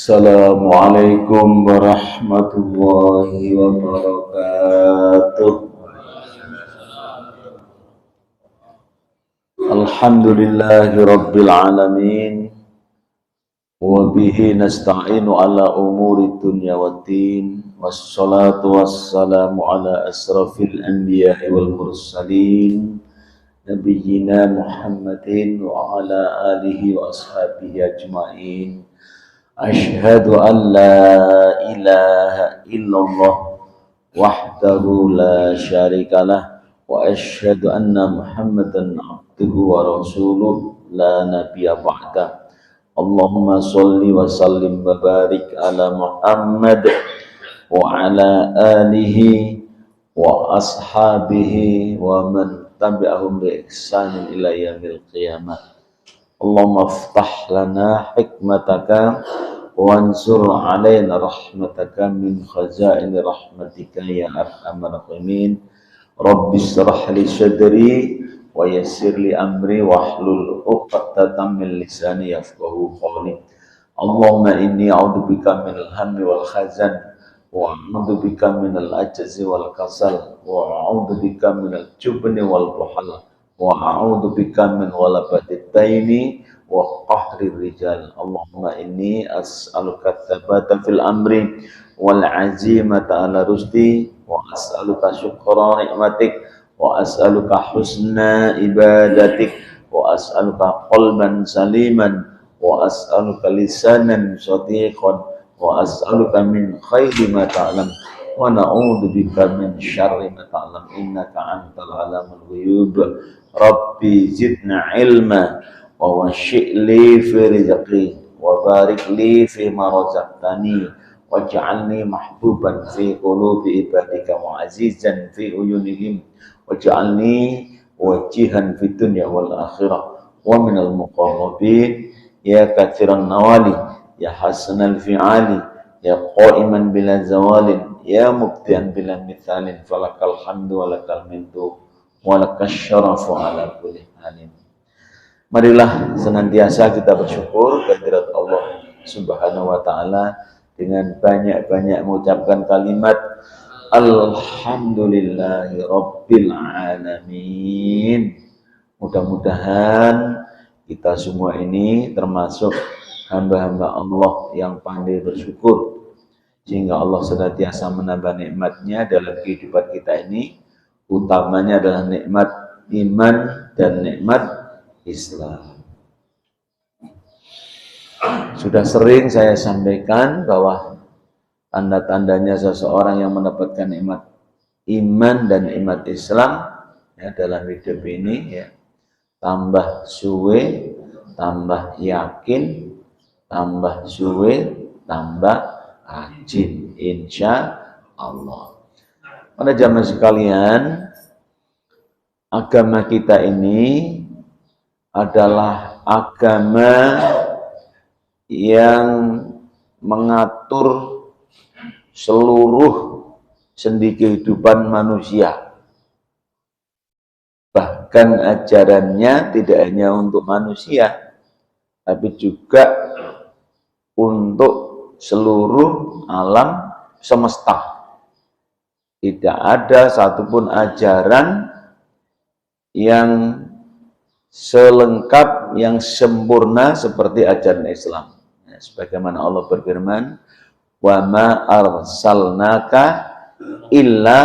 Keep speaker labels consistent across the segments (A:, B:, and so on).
A: Assalamualaikum warahmatullahi wabarakatuh. Alhamdulillahi rabbil alamin. Wa bihi nasta'inu ala umuri dunya waddin. Wassalatu wassalamu ala asrafil anbiya'i wal mursalin, nabiyyina Muhammadin wa ala alihi wa ashabihi ajma'in. Asyhadu an la ilaha illallah wahdahu la syarikalah wa asyhadu anna Muhammadan abduhu wa rasuluh la nabiyya ba'da. Allahumma sholli wa sallim wa barik ala Muhammad wa ala alihi wa ashabihi wa man tabi'ahum bi ihsanin ila yaumil qiyamah. Allahumma ftah lana hikmataka wansur alaina rahmataka min khazaini rahmatika ya arhamar rahimin. Rabbi shrah li sadri wa yassir li amri wahlul 'uqdatam min lisani yafqahu qawli. Allahumma inni a'udzubika minal hammi wal hazan wa a'udzubika minal ajzi wal kasal wa a'udzubika minal jubni wal buhal wa a'udzubika min ghalabatid daini wa qahrir rijal. Allahumma inni as'aluka tsabata fil amri wal azimata ala rusdi wa as'aluka syukra nikmatik wa as'aluka husna ibadatik wa as'aluka qalban saliman wa as'aluka lisanan shadiqan wa as'aluka min khairi ma ta'lam wa na'udzubika min syarri ma ta'lam innaka antal alamul ghuyub. Rabbi zidna ilma wa wasyi'li fi rizqi wa barik li fi ma razaqtani waj'alni mahbuban fi qulubi ibadika wa azizan fi uyunihim waj'alni wajihan fi dunya wal akhirah wa minal muqarrabin ya katsiran nawali ya hasanal fi'ali ya qa'iman bila zawalin ya mubtian bila mithalin falakal hamdu wa lakal mintu walakas syarafu ala kulli halin. Marilah senantiasa kita bersyukur kehadirat Allah Subhanahu wa taala dengan banyak-banyak mengucapkan kalimat alhamdulillahi rabbil alamin. Mudah-mudahan kita semua ini termasuk hamba-hamba Allah yang pandai bersyukur sehingga Allah senantiasa menambah nikmatnya dalam kehidupan kita ini. Utamanya adalah nikmat iman dan nikmat Islam. Sudah sering saya sampaikan bahwa tanda-tandanya seseorang yang mendapatkan nikmat iman dan nikmat Islam ya, dalam hidup ini ya, tambah suwe, tambah yakin, tambah suwe, tambah rajin, insya Allah. Pada zaman sekalian, agama kita ini adalah agama yang mengatur seluruh sendi kehidupan manusia. Bahkan ajarannya tidak hanya untuk manusia, tapi juga untuk seluruh alam semesta. Tidak ada satupun ajaran yang selengkap, yang sempurna seperti ajaran Islam. Ya, sebagaimana Allah berfirman, "Wa ma arsalnaka illa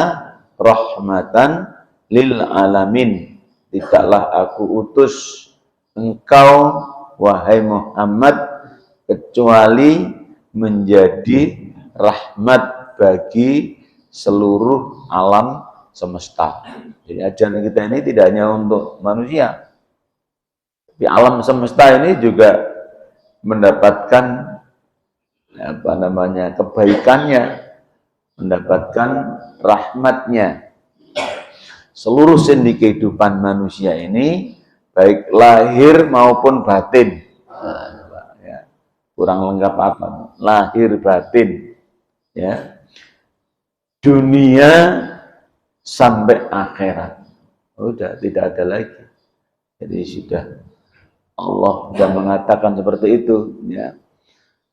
A: rahmatan lil alamin." Tidaklah aku utus engkau, wahai Muhammad, kecuali menjadi rahmat bagi seluruh alam semesta. Jadi ajaran kita ini tidak hanya untuk manusia, di alam semesta ini juga mendapatkan kebaikannya, mendapatkan rahmatnya. Seluruh sendi kehidupan manusia ini baik lahir maupun batin. Ya, kurang lengkap apa? Lahir batin. Ya. Dunia sampai akhirat. Udah tidak ada lagi. Jadi sudah Allah sudah mengatakan seperti itu ya.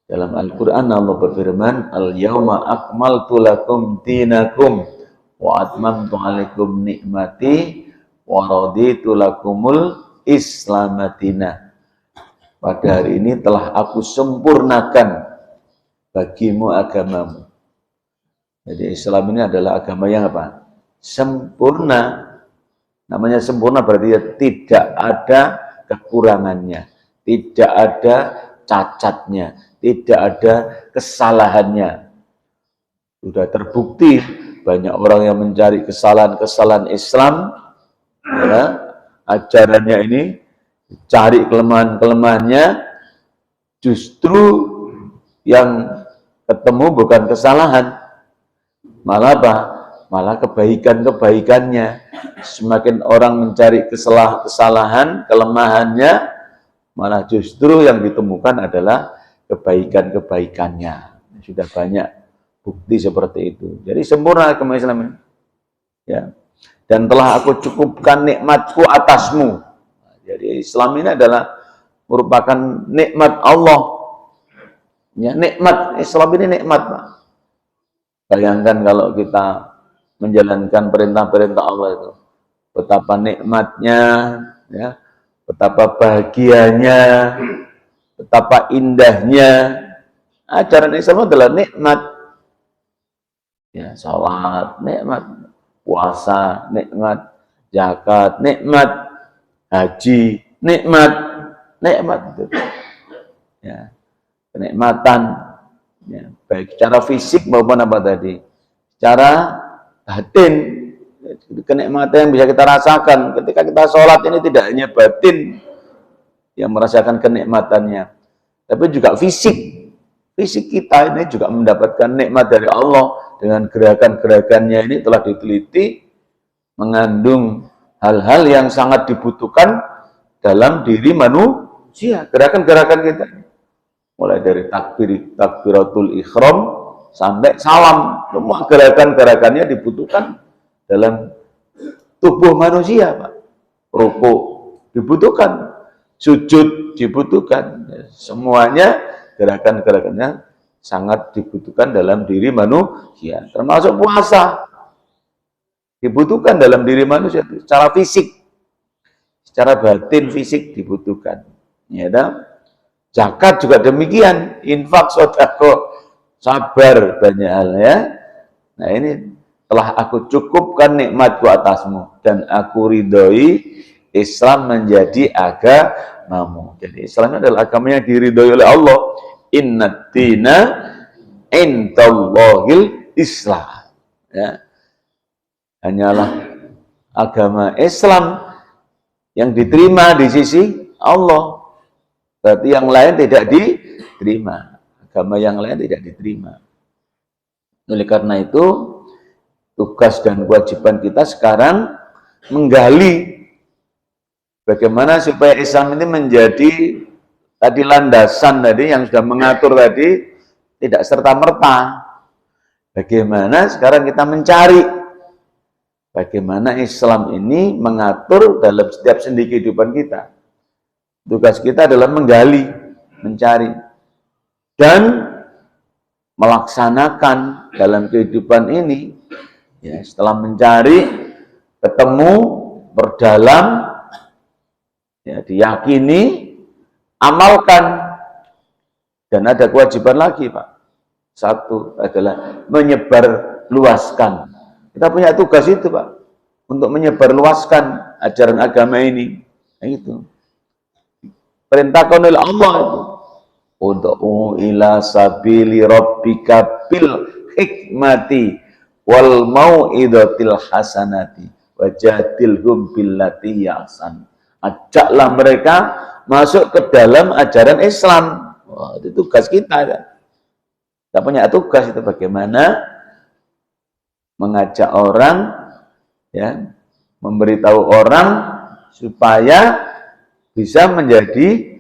A: Dalam Al-Quran Allah berfirman, Al-yawma akmaltu lakum dinakum wa atmamtu alaikum nikmati wa raditu lakumul islamatina. Pada hari ini telah aku sempurnakan bagimu agamamu. Jadi Islam ini adalah agama yang apa? Sempurna. Namanya sempurna berarti tidak ada kekurangannya, tidak ada cacatnya, tidak ada kesalahannya. Sudah terbukti banyak orang yang mencari kesalahan-kesalahan Islam, ya, ajarannya ini cari kelemahan-kelemahannya, justru yang ketemu bukan kesalahan, malah apa? Malah kebaikan-kebaikannya. Semakin orang mencari kesalahan, kelemahannya, malah justru yang ditemukan adalah kebaikan-kebaikannya. Sudah banyak bukti seperti itu. Jadi sempurna agama Islam ini. Ya. Dan telah aku cukupkan nikmatku atasmu. Jadi Islam ini adalah merupakan nikmat Allah. Ya, nikmat. Islam ini nikmat, Pak. Bayangkan kalau kita menjalankan perintah-perintah Allah itu, betapa nikmatnya, ya, betapa bahagianya, betapa indahnya. Ajaran Islam adalah nikmat. Ya, salat nikmat, puasa nikmat, zakat nikmat, haji nikmat, nikmat itu. Ya, kenikmatan, ya, baik secara fisik maupun apa tadi, secara batin, kenikmatan yang bisa kita rasakan ketika kita sholat ini tidak hanya batin yang merasakan kenikmatannya, tapi juga fisik kita ini juga mendapatkan nikmat dari Allah dengan gerakan-gerakannya ini telah diteliti mengandung hal-hal yang sangat dibutuhkan dalam diri manusia. Gerakan-gerakan kita mulai dari takbiratul ihram sampai salam, semua gerakan-gerakannya dibutuhkan dalam tubuh manusia, Pak. Rukuk dibutuhkan, sujud dibutuhkan, semuanya gerakan-gerakannya sangat dibutuhkan dalam diri manusia, termasuk puasa dibutuhkan dalam diri manusia secara fisik, secara batin fisik dibutuhkan. Ya, zakat juga demikian, infak, sedekah, sabar, banyak hal, ya. Nah, ini telah aku cukupkan nikmatku atasmu dan aku ridhoi Islam menjadi agamamu. Jadi Islam adalah agama yang diridhoi oleh Allah. Innad dina indallahil Islam. Ya. Hanyalah agama Islam yang diterima di sisi Allah. Berarti yang lain tidak diterima. Agama yang lain tidak diterima. Oleh karena itu, tugas dan kewajiban kita sekarang menggali bagaimana supaya Islam ini menjadi tadi landasan tadi yang sudah mengatur tadi tidak serta-merta. Bagaimana sekarang kita mencari bagaimana Islam ini mengatur dalam setiap sendi kehidupan kita. Tugas kita adalah menggali, mencari, dan melaksanakan dalam kehidupan ini. Ya, setelah mencari, ketemu, berdalam, ya, diyakini, amalkan. Dan ada kewajiban lagi, Pak. Satu adalah menyebarluaskan. Kita punya tugas itu, Pak, untuk menyebarluaskan ajaran agama ini. Nah, itu perintahkan oleh Allah itu. Ud'u ila sabili rabbika bil hikmati wal mau'izatil hasanati wajadilhum billati ahsan. Ajaklah mereka masuk ke dalam ajaran Islam. Wah, itu tugas kita, kan? Kita punya tugas itu bagaimana mengajak orang, ya, memberitahu orang supaya bisa menjadi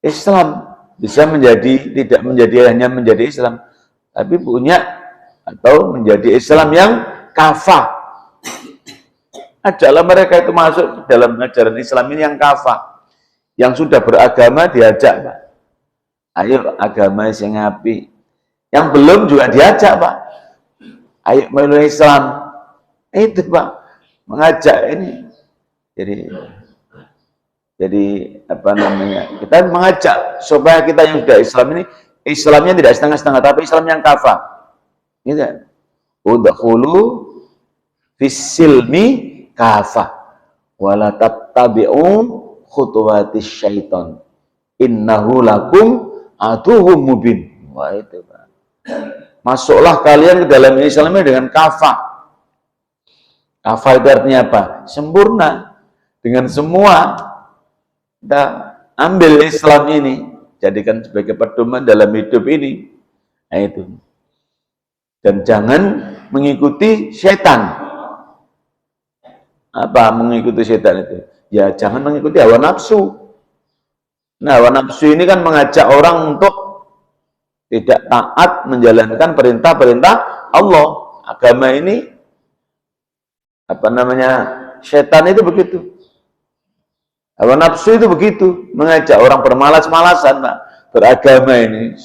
A: Islam, bisa menjadi, tidak menjadi hanya menjadi Islam, tapi punya atau menjadi Islam yang kafah. Ajaklah mereka itu masuk dalam ajaran Islam ini yang kafah, yang sudah beragama diajak, Pak. Ayo agama sing apik. Yang belum juga diajak, Pak. Ayo melalui Islam. Itu, Pak. Mengajak ini. Jadi apa namanya? Kita mengajak supaya kita yang sudah Islam ini Islamnya tidak setengah-setengah, tapi Islam yang kafah. Gitu. Udkhulu fis-silmi kafah wala tattabi'u khutuwatis syaiton innahu lakum aduwwum mubin. Wah itu, Pak. Masuklah kalian ke dalam Islam dengan kafah. Kafah itu artinya apa? Sempurna. Dengan semua kita ambil Islam ini, jadikan sebagai pedoman dalam hidup ini. Nah itu. Dan jangan mengikuti setan. Apa mengikuti setan itu? Ya jangan mengikuti hawa nafsu. Nah, hawa nafsu ini kan mengajak orang untuk tidak taat menjalankan perintah-perintah Allah. Agama ini apa namanya? Setan itu begitu. Hawa nafsu itu begitu, mengajak orang bermalas-malasan, Pak. Beragama ini.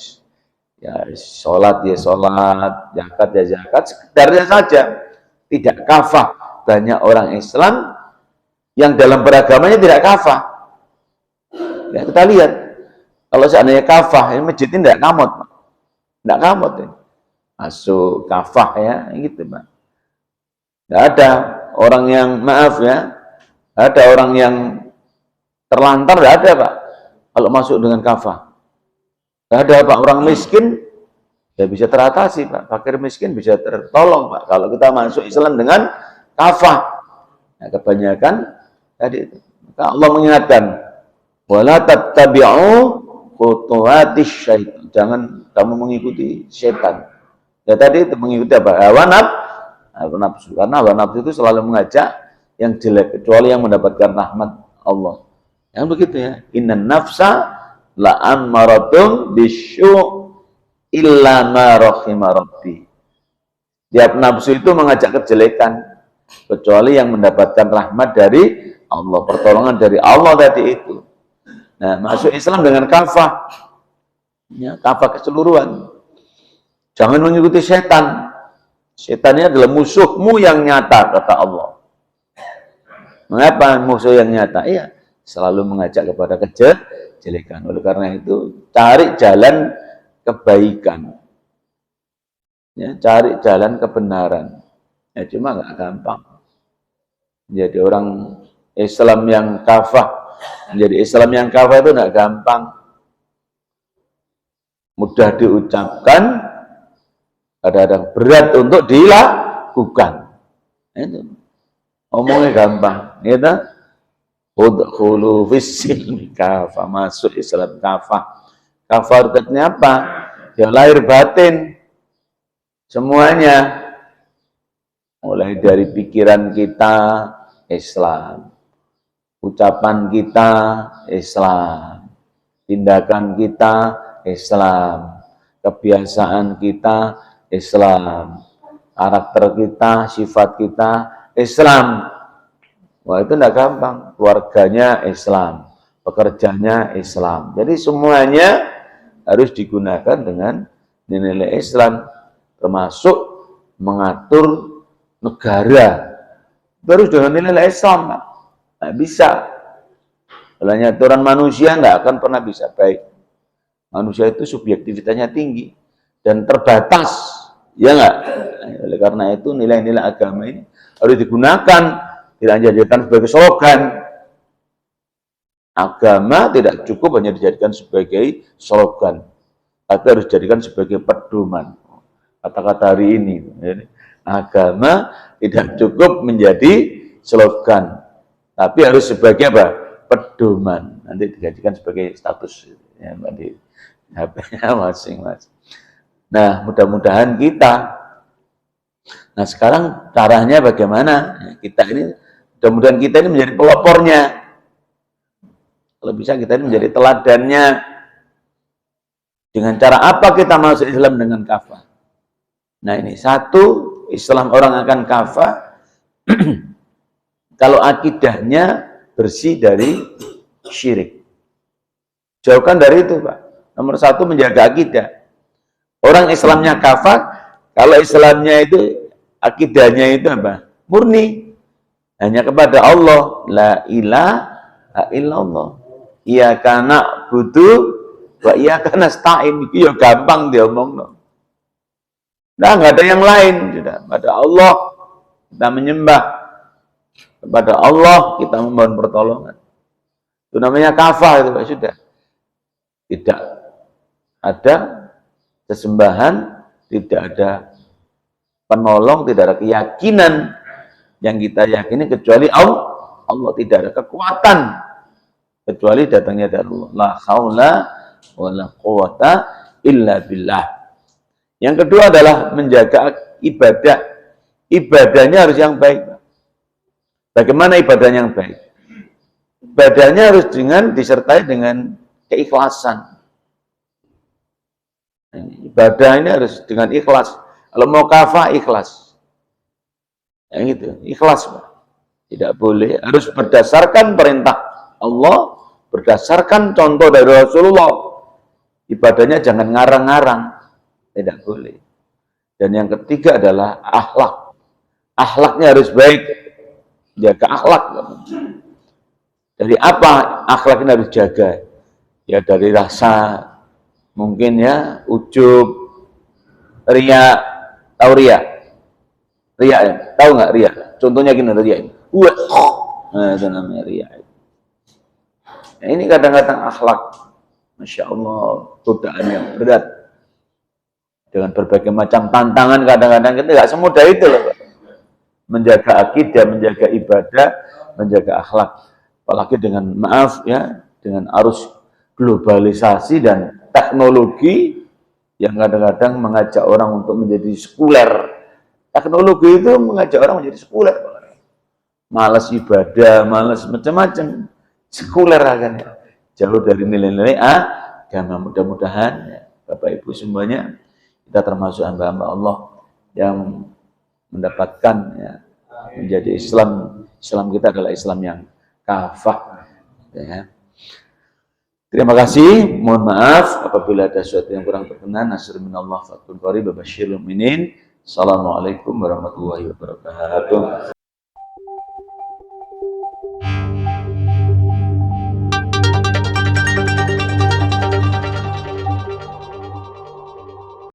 A: Ya, sholat ya sholat, zakat ya zakat, sekedarnya saja. Tidak kafah. Banyak orang Islam yang dalam beragamanya tidak kafah. Ya, kita lihat. Kalau seandainya kafah, ini masjid ini tidak kamot, Pak. Tidak kamot ya. Masuk kafah ya, gitu, Pak. Tidak ada orang yang, maaf ya, ada orang yang terlantar, tidak ada, Pak. Kalau masuk dengan kafah. Tidak ada, Pak. Orang miskin, ya bisa teratasi, Pak. Fakir miskin bisa tertolong, Pak. Kalau kita masuk Islam dengan kafah. Nah, kebanyakan, tadi itu. Maka Allah mengingatkan, wala tattabi'u khutuwatis syaitan. Jangan kamu mengikuti setan. Ya tadi itu mengikuti apa? Hawa nafsu. Karena hawa nafsu itu selalu mengajak yang jelek, kecuali yang mendapatkan rahmat Allah. Yang begitu ya. Innan nafsa la'ammaratun bisyu' illa ma rahima rabbi. Tiap nafsu itu mengajak kejelekan, kecuali yang mendapatkan rahmat dari Allah, pertolongan dari Allah tadi itu. Nah, masuk Islam dengan kafah. Ya, kafah keseluruhan. Jangan mengikuti setan. Setan ini adalah musuhmu yang nyata, kata Allah. Mengapa musuh yang nyata? Iya, selalu mengajak kepada kejelekan. Oleh karena itu, cari jalan kebaikan. Ya, cari jalan kebenaran. Ya, cuma nggak gampang. Jadi orang Islam yang kafah, menjadi Islam yang kafah itu nggak gampang. Mudah diucapkan, kadang-kadang berat untuk dilakukan. Itu omongnya gampang, gitu. Udkhulu fis-silmi kafah, masuk Islam kafah. Kafah artinya apa? Ya lahir batin, semuanya. Mulai dari pikiran kita Islam, ucapan kita Islam, tindakan kita Islam, kebiasaan kita Islam, karakter kita, sifat kita Islam. Wah, itu tidak gampang. Keluarganya Islam, pekerjanya Islam. Jadi semuanya harus digunakan dengan nilai Islam, termasuk mengatur negara. Terus dengan nilai Islam, Pak. Nggak bisa. Hanya aturan manusia nggak akan pernah bisa baik. Manusia itu subjektivitasnya tinggi dan terbatas, ya nggak? Oleh karena itu nilai-nilai agama ini harus digunakan, tidak dijadikan sebagai slogan. Agama tidak cukup hanya dijadikan sebagai slogan, tapi harus dijadikan sebagai pedoman. Kata-kata hari ini, agama tidak cukup menjadi slogan, tapi harus sebagai apa? Pedoman. Nanti dijadikan sebagai status ya, di HP-nya masing-masing. Nah, mudah-mudahan kita. Nah, sekarang caranya bagaimana? Kita ini, mudah-mudahan kita ini menjadi pelopornya. Kalau bisa kita ini menjadi teladannya. Dengan cara apa kita masuk Islam dengan kafah? Nah, ini satu, Islam orang akan kafah kalau akidahnya bersih dari syirik. Jauhkan dari itu, Pak. Nomor satu menjaga akidah. Orang Islamnya kafah, kalau Islamnya itu akidahnya itu apa? Murni. Hanya kepada Allah. La ilaha illallah. Iyyaka na'budu wa iyyaka nasta'in. Itu ya gampang dia omong. Nah, nggak ada yang lain. Sudah. Pada Allah kita menyembah. Kepada Allah kita memohon pertolongan. Itu namanya kafah itu Pak. Sudah. Tidak ada sesembahan, tidak ada penolong, tidak ada keyakinan yang kita yakini kecuali Allah. Allah tidak ada kekuatan kecuali datangnya dari Allah. La haula wala quwata illa billah. Yang kedua adalah menjaga ibadah. Ibadahnya harus yang baik. Bagaimana ibadahnya yang baik? Ibadahnya harus disertai dengan keikhlasan. Ibadah ini harus dengan ikhlas. Kalau mau kafah, ikhlas. Yang itu, ikhlas. Tidak boleh, harus berdasarkan perintah Allah, berdasarkan contoh dari Rasulullah. Ibadahnya jangan ngarang-ngarang. Tidak boleh. Dan yang ketiga adalah akhlak. Akhlaknya harus baik. Jaga akhlak. Dari apa akhlaknya harus jaga? Ya dari rasa, mungkin ya, ujub, riya. Tahu riya? Riya ya? Tahu nggak riya? Contohnya gini, riya ini. Nah, itu namanya riya. Nah, ini kadang-kadang akhlak. Masya Allah, godaan yang berat. Dengan berbagai macam tantangan kadang-kadang kita nggak semudah itu loh. Menjaga akidah, menjaga ibadah, menjaga akhlak. Apalagi dengan maaf ya, dengan arus globalisasi dan teknologi yang kadang-kadang mengajak orang untuk menjadi sekuler. Teknologi itu mengajak orang menjadi sekuler. Malas ibadah, malas macam-macam. Sekuler akan jauh dari nilai-nilai agama. Mudah-mudahan ya, Bapak Ibu semuanya, kita termasuk hamba-hamba Allah yang mendapatkan ya, menjadi Islam kita adalah Islam yang kafah ya. Terima kasih, mohon maaf apabila ada sesuatu yang kurang berkenan. Nasrul minallah fathul qarib, basyirul mu'minin. Assalamualaikum warahmatullahi wabarakatuh.